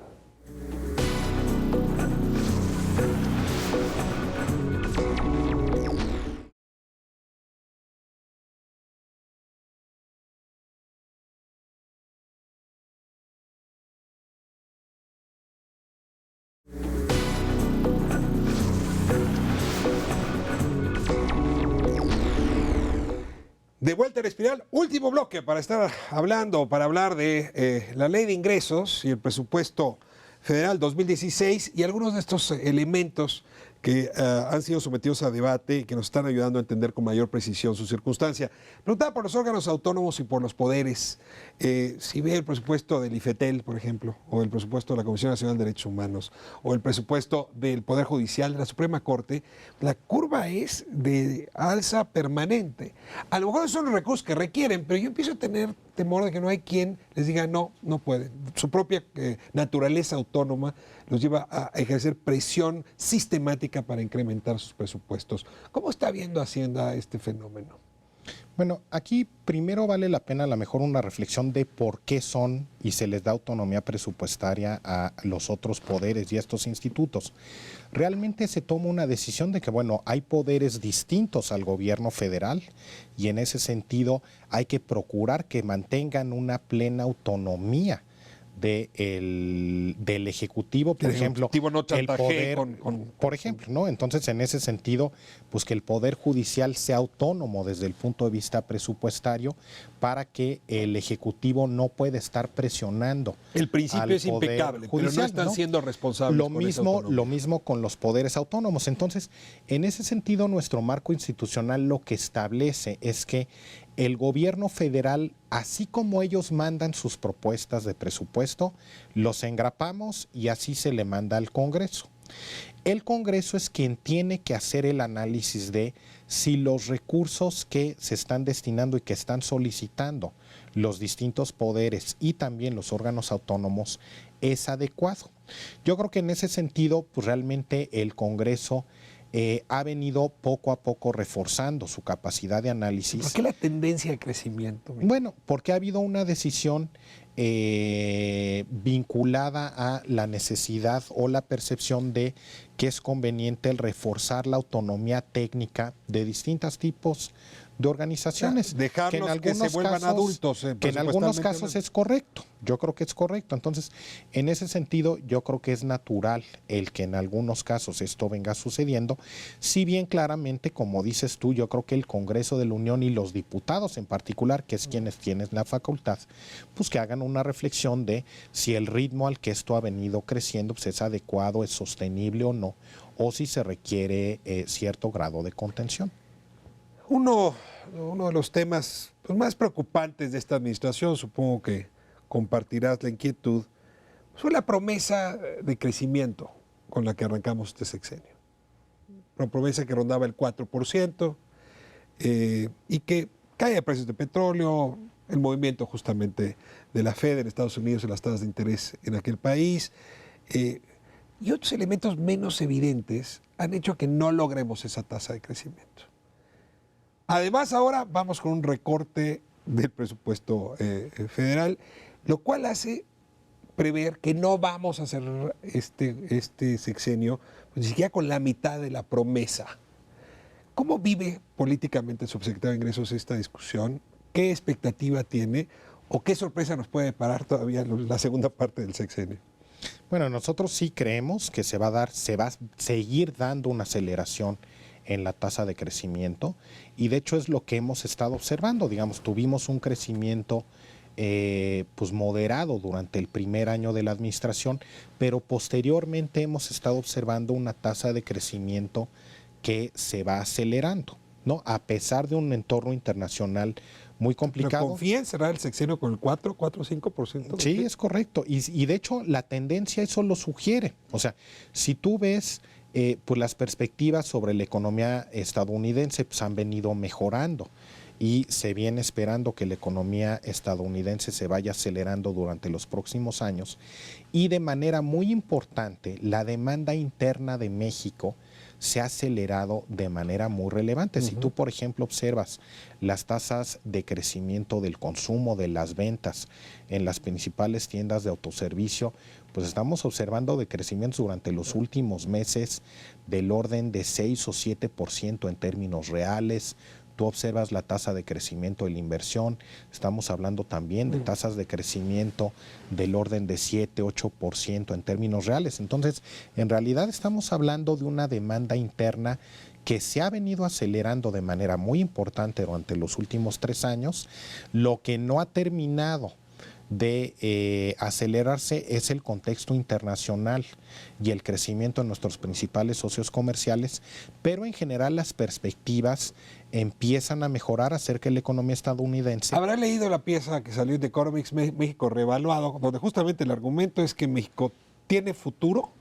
De vuelta en Espiral, último bloque para estar hablando, para hablar de la ley de ingresos y el presupuesto Federal 2016 y algunos de estos elementos que han sido sometidos a debate y que nos están ayudando a entender con mayor precisión su circunstancia. Preguntaba por los órganos autónomos y por los poderes. Si ve el presupuesto del IFETEL, por ejemplo, o el presupuesto de la Comisión Nacional de Derechos Humanos, o el presupuesto del Poder Judicial de la Suprema Corte, la curva es de alza permanente. A lo mejor son los recursos que requieren, pero yo empiezo a tener temor de que no hay quien les diga no, no pueden. Su propia naturaleza autónoma los lleva a ejercer presión sistemática para incrementar sus presupuestos. ¿Cómo está viendo Hacienda este fenómeno? Bueno, aquí primero vale la pena a lo mejor una reflexión de por qué son y se les da autonomía presupuestaria a los otros poderes y a estos institutos. Realmente se toma una decisión de que, bueno, hay poderes distintos al gobierno federal y en ese sentido hay que procurar que mantengan una plena autonomía del Ejecutivo, por ejemplo, el poder, por ejemplo, ¿no? Entonces, en ese sentido, pues que el Poder Judicial sea autónomo desde el punto de vista presupuestario para que el Ejecutivo no pueda estar presionando. El principio es impecable, pero no están siendo responsables. Lo mismo con los poderes autónomos. Entonces, en ese sentido, nuestro marco institucional lo que establece es que el gobierno federal, así como ellos mandan sus propuestas de presupuesto, los engrapamos y así se le manda al Congreso. El Congreso es quien tiene que hacer el análisis de si los recursos que se están destinando y que están solicitando los distintos poderes y también los órganos autónomos es adecuado. Yo creo que en ese sentido, pues realmente el Congreso ha venido poco a poco reforzando su capacidad de análisis. ¿Por qué la tendencia de crecimiento? Bueno, porque ha habido una decisión vinculada a la necesidad o la percepción de que es conveniente el reforzar la autonomía técnica de distintos tipos de organizaciones. Dejarlos que se vuelvan adultos. Que en algunos casos es correcto. Yo creo que es correcto. Entonces, en ese sentido, yo creo que es natural el que en algunos casos esto venga sucediendo. Si bien claramente, como dices tú, yo creo que el Congreso de la Unión y los diputados en particular, que es quienes tienen la facultad, pues que hagan una reflexión de si el ritmo al que esto ha venido creciendo pues es adecuado, es sostenible o no, o si se requiere cierto grado de contención. Uno de los temas pues, más preocupantes de esta administración, supongo que compartirás la inquietud, fue la promesa de crecimiento con la que arrancamos este sexenio. Una promesa que rondaba el 4% y que cae de precios de petróleo, el movimiento justamente de la Fed en Estados Unidos y las tasas de interés en aquel país, y otros elementos menos evidentes han hecho que no logremos esa tasa de crecimiento. Además, ahora vamos con un recorte del presupuesto federal, lo cual hace prever que no vamos a cerrar este sexenio ni siquiera con la mitad de la promesa. ¿Cómo vive políticamente el subsecretario de Ingresos esta discusión? ¿Qué expectativa tiene o qué sorpresa nos puede parar todavía en la segunda parte del sexenio? Bueno, nosotros sí creemos que se va a seguir dando una aceleración en la tasa de crecimiento y de hecho es lo que hemos estado observando. Digamos, tuvimos un crecimiento pues moderado durante el primer año de la administración, pero posteriormente hemos estado observando una tasa de crecimiento que se va acelerando, ¿no? A pesar de un entorno internacional muy complicado. ¿Pero confía en cerrar el sexenio con el 4, 5%? Sí, es correcto. Y de hecho la tendencia eso lo sugiere. O sea, si tú ves pues las perspectivas sobre la economía estadounidense pues han venido mejorando y se viene esperando que la economía estadounidense se vaya acelerando durante los próximos años y de manera muy importante la demanda interna de México se ha acelerado de manera muy relevante. Si tú, por ejemplo, observas las tasas de crecimiento del consumo, de las ventas en las principales tiendas de autoservicio, pues estamos observando de crecimientos durante los últimos meses del orden de 6 o 7% en términos reales. Tú observas la tasa de crecimiento de la inversión, estamos hablando también de tasas de crecimiento del orden de 7, 8% en términos reales. Entonces, en realidad estamos hablando de una demanda interna que se ha venido acelerando de manera muy importante durante los últimos 3 años, lo que no ha terminado de acelerarse es el contexto internacional y el crecimiento de nuestros principales socios comerciales, pero en general las perspectivas empiezan a mejorar acerca de la economía estadounidense. ¿Habrá leído la pieza que salió de Economics, México Revaluado, donde justamente el argumento es que México tiene futuro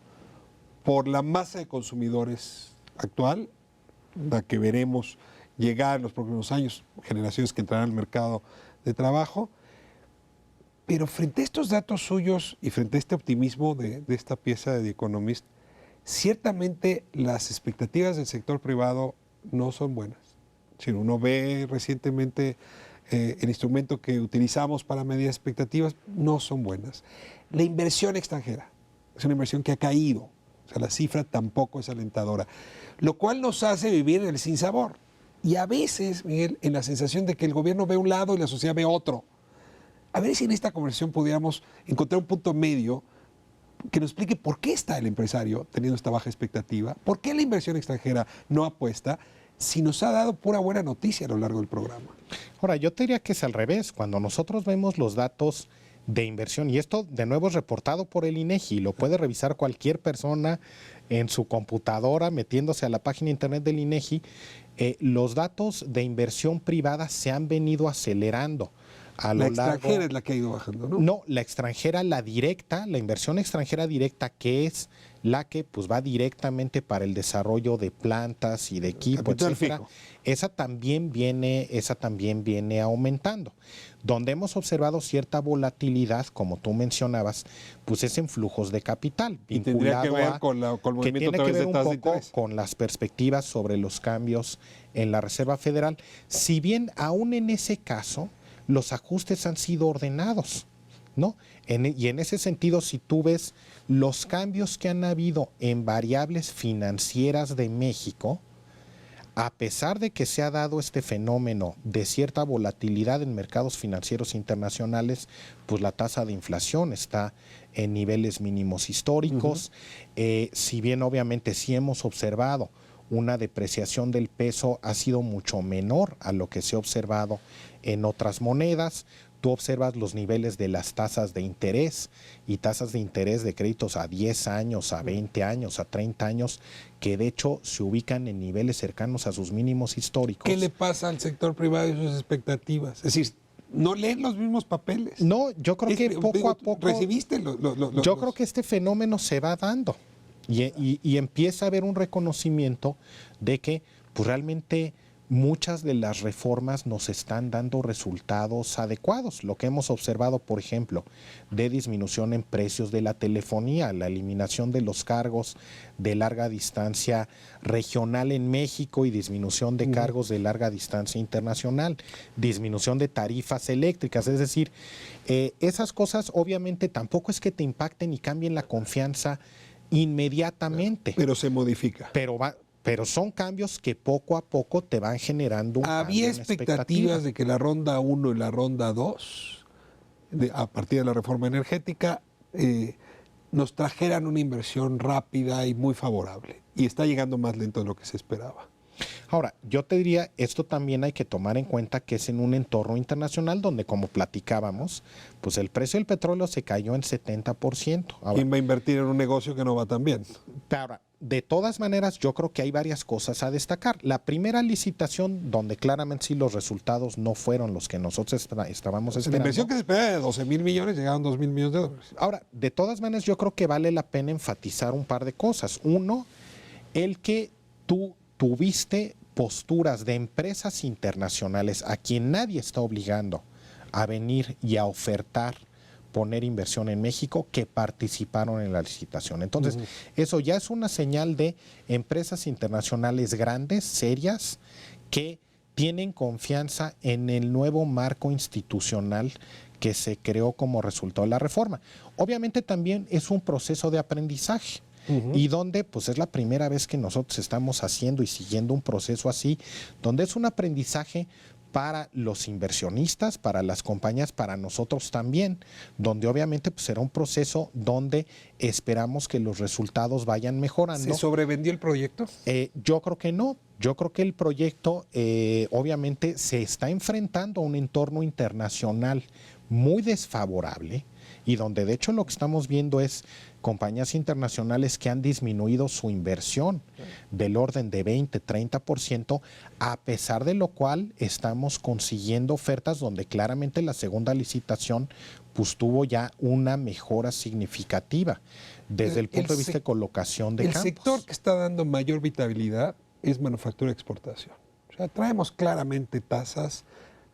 por la masa de consumidores actual, la que veremos llegar en los próximos años, generaciones que entrarán al mercado de trabajo? Pero frente a estos datos suyos y frente a este optimismo de esta pieza de The Economist, ciertamente las expectativas del sector privado no son buenas. Si uno ve recientemente el instrumento que utilizamos para medir expectativas, no son buenas. La inversión extranjera es una inversión que ha caído, o sea, la cifra tampoco es alentadora, lo cual nos hace vivir en el sinsabor. Y a veces, Miguel, en la sensación de que el gobierno ve un lado y la sociedad ve otro. A ver si en esta conversación pudiéramos encontrar un punto medio que nos explique por qué está el empresario teniendo esta baja expectativa, por qué la inversión extranjera no apuesta, si nos ha dado pura buena noticia a lo largo del programa. Ahora, yo te diría que es al revés. Cuando nosotros vemos los datos de inversión, y esto de nuevo es reportado por el INEGI, lo puede revisar cualquier persona en su computadora metiéndose a la página internet del INEGI, los datos de inversión privada se han venido acelerando. La extranjera es la que ha ido bajando, ¿no? No, la extranjera, la directa, la inversión extranjera directa, que es la que pues va directamente para el desarrollo de plantas y de equipo, etcétera. Esa también viene aumentando. Donde hemos observado cierta volatilidad, como tú mencionabas, pues es en flujos de capital, y tendría que ver con el movimiento que tiene que ver un poco con las perspectivas sobre los cambios en la Reserva Federal. Si bien aún en ese caso los ajustes han sido ordenados, ¿no? Y en ese sentido, si tú ves los cambios que han habido en variables financieras de México, a pesar de que se ha dado este fenómeno de cierta volatilidad en mercados financieros internacionales, pues la tasa de inflación está en niveles mínimos históricos. Si bien obviamente sí hemos observado una depreciación del peso, ha sido mucho menor a lo que se ha observado en otras monedas. Tú observas los niveles de las tasas de interés y tasas de interés de créditos a 10 años, a 20 años, a 30 años, que de hecho se ubican en niveles cercanos a sus mínimos históricos. ¿Qué le pasa al sector privado y sus expectativas? Es decir, ¿no leen los mismos papeles? No, yo creo que poco a poco... ¿Recibiste yo creo que este fenómeno se va dando y empieza a haber un reconocimiento de que pues, realmente muchas de las reformas nos están dando resultados adecuados. Lo que hemos observado, por ejemplo, de disminución en precios de la telefonía, la eliminación de los cargos de larga distancia regional en México y disminución de cargos de larga distancia internacional, disminución de tarifas eléctricas. Es decir, esas cosas obviamente tampoco es que te impacten y cambien la confianza inmediatamente. Pero se modifica. Pero son cambios que poco a poco te van generando un ¿Había expectativas de que la ronda 1 y la ronda 2, a partir de la reforma energética, nos trajeran una inversión rápida y muy favorable? Y está llegando más lento de lo que se esperaba. Ahora, yo te diría, esto también hay que tomar en cuenta que es en un entorno internacional donde, como platicábamos, pues el precio del petróleo se cayó en 70%. Ahora, ¿quién va a invertir en un negocio que no va tan bien? Ahora, de todas maneras, yo creo que hay varias cosas a destacar. La primera licitación, donde claramente sí los resultados no fueron los que nosotros estábamos esperando. La inversión que se esperaba de 12,000 millones, llegaron 2,000 millones de dólares. Ahora, de todas maneras, yo creo que vale la pena enfatizar un par de cosas. Uno, el que tú tuviste posturas de empresas internacionales a quien nadie está obligando a venir y a ofertar poner inversión en México, que participaron en la licitación. Entonces, eso ya es una señal de empresas internacionales grandes, serias, que tienen confianza en el nuevo marco institucional que se creó como resultado de la reforma. Obviamente también es un proceso de aprendizaje. Y donde pues es la primera vez que nosotros estamos haciendo y siguiendo un proceso así, donde es un aprendizaje para los inversionistas, para las compañías, para nosotros también, donde obviamente pues será un proceso donde esperamos que los resultados vayan mejorando. ¿Se sobrevendió el proyecto? Yo creo que no. Yo creo que el proyecto obviamente se está enfrentando a un entorno internacional muy desfavorable y donde de hecho lo que estamos viendo es compañías internacionales que han disminuido su inversión del orden de 20-30%, a pesar de lo cual estamos consiguiendo ofertas donde claramente la segunda licitación pues tuvo ya una mejora significativa desde el punto de vista de colocación de campos. El sector que está dando mayor vitalidad es manufactura y exportación. O sea, traemos claramente tasas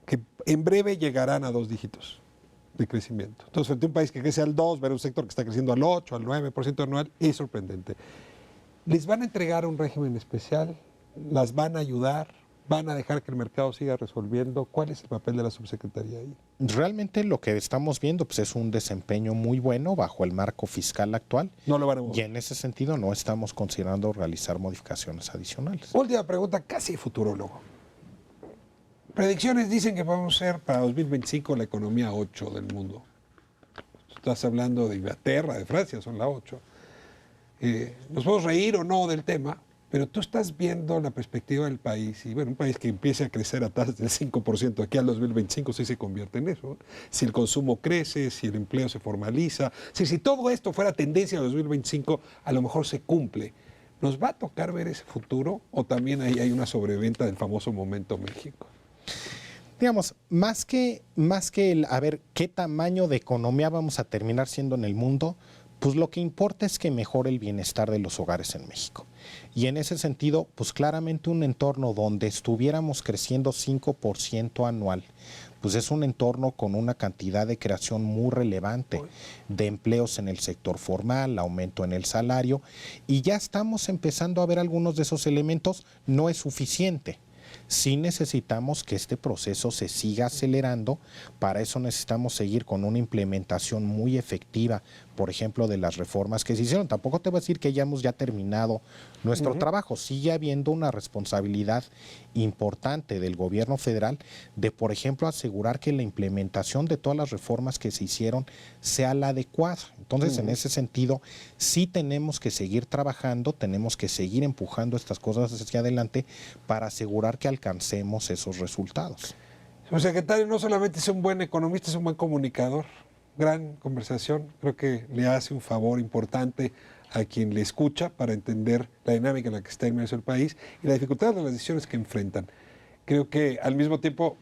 que en breve llegarán a 2 dígitos de crecimiento. Entonces, frente a un país que crece al 2, ver un sector que está creciendo al 8, al 9% anual, es sorprendente. ¿Les van a entregar un régimen especial? ¿Las van a ayudar? ¿Van a dejar que el mercado siga resolviendo? ¿Cuál es el papel de la subsecretaría ahí? Realmente lo que estamos viendo pues, es un desempeño muy bueno bajo el marco fiscal actual. No lo van a mover. Y en ese sentido no estamos considerando realizar modificaciones adicionales. Última pregunta, casi futurólogo. Predicciones dicen que vamos a ser para 2025 la economía 8 del mundo. Estás hablando de Inglaterra, de Francia, son la 8. Nos podemos reír o no del tema, pero tú estás viendo la perspectiva del país, y bueno, un país que empiece a crecer a tasas del 5% aquí al 2025 sí se convierte en eso. Si el consumo crece, si el empleo se formaliza, si todo esto fuera tendencia a 2025, a lo mejor se cumple. ¿Nos va a tocar ver ese futuro o también ahí hay una sobreventa del famoso momento México? Digamos, más que el a ver qué tamaño de economía vamos a terminar siendo en el mundo, pues lo que importa es que mejore el bienestar de los hogares en México. Y en ese sentido, pues claramente un entorno donde estuviéramos creciendo 5% anual, pues es un entorno con una cantidad de creación muy relevante de empleos en el sector formal, aumento en el salario, y ya estamos empezando a ver algunos de esos elementos. No es suficiente. Sí necesitamos que este proceso se siga acelerando. Para eso necesitamos seguir con una implementación muy efectiva, por ejemplo, de las reformas que se hicieron. Tampoco te voy a decir que ya hemos terminado nuestro trabajo. Sigue habiendo una responsabilidad importante del gobierno federal de, por ejemplo, asegurar que la implementación de todas las reformas que se hicieron sea la adecuada. Entonces, en ese sentido, sí tenemos que seguir trabajando, tenemos que seguir empujando estas cosas hacia adelante para asegurar que alcancemos esos resultados. Señor secretario, no solamente es un buen economista, es un buen comunicador. Gran conversación, creo que le hace un favor importante a quien le escucha para entender la dinámica en la que está inmerso el país y la dificultad de las decisiones que enfrentan. Creo que al mismo tiempo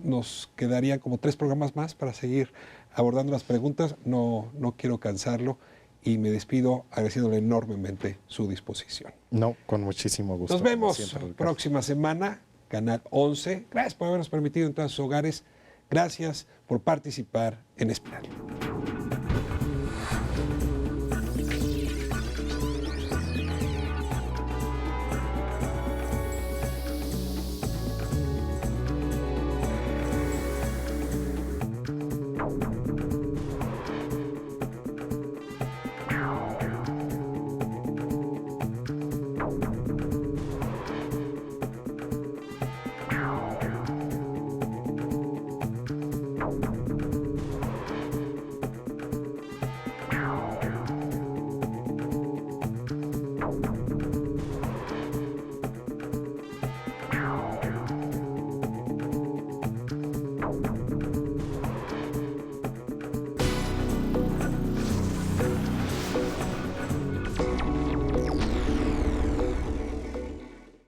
nos quedarían como 3 programas más para seguir abordando las preguntas. No quiero cansarlo y me despido agradeciéndole enormemente su disposición. No, con muchísimo gusto. Nos vemos próxima semana, Canal 11. Gracias por habernos permitido entrar a sus hogares. Gracias por participar en Espiral.